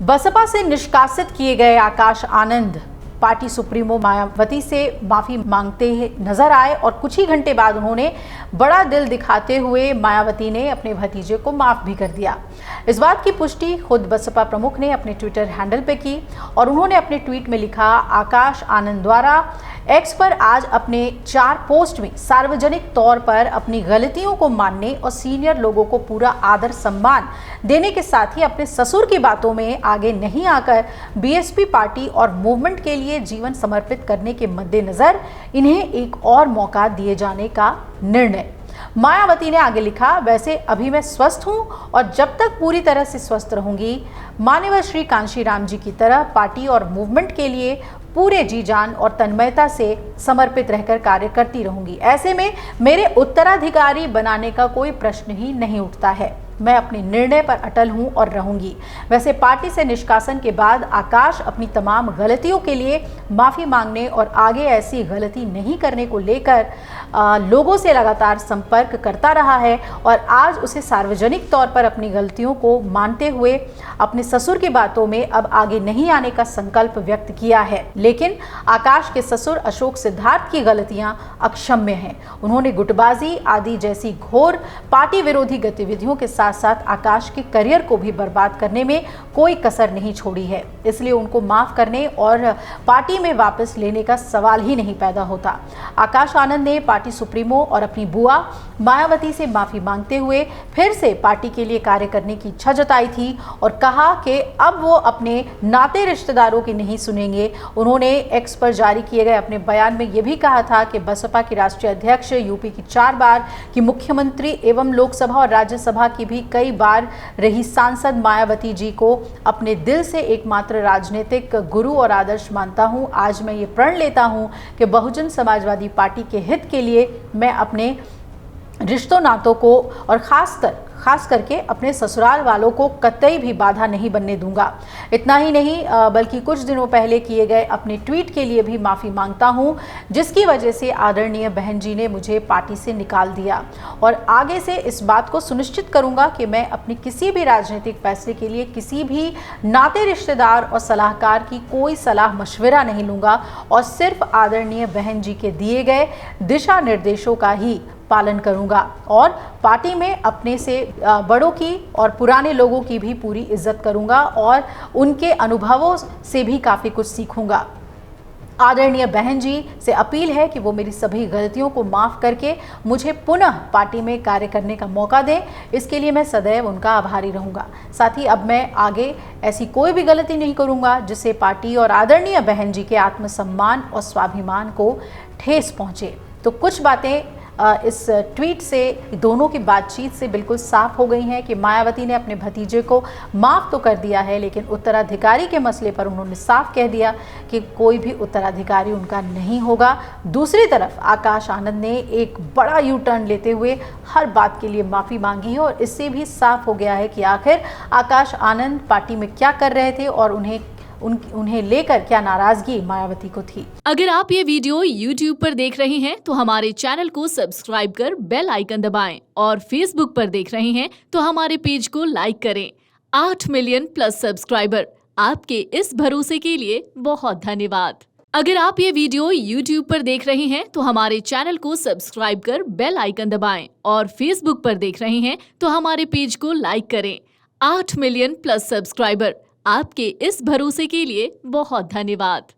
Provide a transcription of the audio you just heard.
बसपा से निष्कासित किए गए आकाश आनंद पार्टी सुप्रीमो मायावती से माफी मांगते नजर आए और कुछ ही घंटे बाद उन्होंने बड़ा दिल दिखाते हुए मायावती ने अपने भतीजे को माफ भी कर दिया। इस बात की पुष्टि खुद बसपा प्रमुख ने अपने ट्विटर हैंडल पे की और उन्होंने अपने ट्वीट में लिखा, आकाश आनंद द्वारा एक्स पर आज अपने 4 पोस्ट में सार्वजनिक तौर पर अपनी गलतियों को मानने और सीनियर लोगों को पूरा आदर सम्मान देने के साथ ही अपने ससुर की बातों में आगे नहीं आकर बीएसपी पार्टी और मूवमेंट के लिए जीवन समर्पित करने के मद्देनजर इन्हें एक और मौका दिए जाने का निर्णय। मायावती ने आगे लिखा, वैसे अभी मैं स्वस्थ हूं और जब तक पूरी तरह से स्वस्थ रहूंगी माननीय श्री कांशीराम जी की तरह पार्टी और मूवमेंट के लिए पूरे जी जान और तन्मयता से समर्पित रहकर कार्य करती रहूंगी। ऐसे में मेरे उत्तराधिकारी बनाने का कोई प्रश्न ही नहीं उठता है। मैं अपने निर्णय पर अटल हूं और रहूंगी। वैसे पार्टी से निष्कासन के बाद आकाश अपनी तमाम गलतियों के लिए माफी मांगने और आगे ऐसी गलती नहीं करने को लेकर लोगों से लगातार संपर्क करता रहा है और आज उसे सार्वजनिक तौर पर अपनी गलतियों को मानते हुए अपने ससुर की बातों में अब आगे नहीं आने का संकल्प व्यक्त किया है। लेकिन आकाश के ससुर अशोक सिद्धार्थ की गलतियां अक्षम्य हैं। उन्होंने गुटबाजी आदि जैसी घोर पार्टी विरोधी गतिविधियों के साथ साथ आकाश के करियर को भी बर्बाद करने में कोई कसर नहीं छोड़ी है। इसलिए उनको माफ करने और पार्टी में वापस लेने का सवाल ही नहीं पैदा होता। आकाश आनंद ने पार्टी सुप्रीमो और अपनी बुआ मायावती से माफी मांगते हुए फिर से पार्टी के लिए कार्य करने की इच्छा जताई थी और कहा कि अब वो अपने नाते रिश्तेदारों की नहीं सुनेंगे। उन्होंने एक्स पर जारी किए गए अपने बयान में ये भी कहा था कि बसपा की राष्ट्रीय अध्यक्ष, यूपी की 4 बार की मुख्यमंत्री एवं लोकसभा और राज्यसभा की भी कई बार रही सांसद मायावती जी को अपने दिल से एकमात्र राजनीतिक गुरु और आदर्श मानता हूं। आज मैं ये प्रण लेता हूं कि बहुजन समाजवादी पार्टी के हित के लिए मैं अपने रिश्तों नातों को और खास करके अपने ससुराल वालों को कतई भी बाधा नहीं बनने दूंगा। इतना ही नहीं बल्कि कुछ दिनों पहले किए गए अपने ट्वीट के लिए भी माफ़ी मांगता हूं, जिसकी वजह से आदरणीय बहन जी ने मुझे पार्टी से निकाल दिया और आगे से इस बात को सुनिश्चित करूंगा कि मैं अपने किसी भी राजनीतिक फैसले के लिए किसी भी नाते रिश्तेदार और सलाहकार की कोई सलाह मशवरा नहीं लूँगा और सिर्फ आदरणीय बहन जी के दिए गए दिशा निर्देशों का ही पालन करूंगा और पार्टी में अपने से बड़ों की और पुराने लोगों की भी पूरी इज्जत करूंगा और उनके अनुभवों से भी काफ़ी कुछ सीखूंगा। आदरणीय बहन जी से अपील है कि वो मेरी सभी गलतियों को माफ़ करके मुझे पुनः पार्टी में कार्य करने का मौका दें। इसके लिए मैं सदैव उनका आभारी रहूंगा। साथ ही अब मैं आगे ऐसी कोई भी गलती नहीं करूंगा जिससे पार्टी और आदरणीय बहन जी के आत्मसम्मान और स्वाभिमान को ठेस पहुँचे। तो कुछ बातें इस ट्वीट से दोनों की बातचीत से बिल्कुल साफ हो गई हैं कि मायावती ने अपने भतीजे को माफ़ तो कर दिया है, लेकिन उत्तराधिकारी के मसले पर उन्होंने साफ कह दिया कि कोई भी उत्तराधिकारी उनका नहीं होगा। दूसरी तरफ आकाश आनंद ने एक बड़ा यू टर्न लेते हुए हर बात के लिए माफ़ी मांगी है और इससे भी साफ हो गया है कि आखिर आकाश आनंद पार्टी में क्या कर रहे थे और उन्हें लेकर क्या नाराजगी मायावती को थी। अगर आप ये वीडियो YouTube पर देख रहे हैं तो हमारे चैनल को सब्सक्राइब कर बेल आइकन दबाएं और Facebook पर देख रहे हैं तो हमारे पेज को लाइक करें। 8 मिलियन प्लस सब्सक्राइबर, आपके इस भरोसे के लिए बहुत धन्यवाद। अगर आप ये वीडियो YouTube पर देख रहे हैं तो हमारे चैनल को सब्सक्राइब कर बेल आइकन दबाएं और Facebook पर देख रहे हैं तो हमारे पेज को लाइक करें। 8 मिलियन प्लस सब्सक्राइबर, आपके इस भरोसे के लिए बहुत धन्यवाद।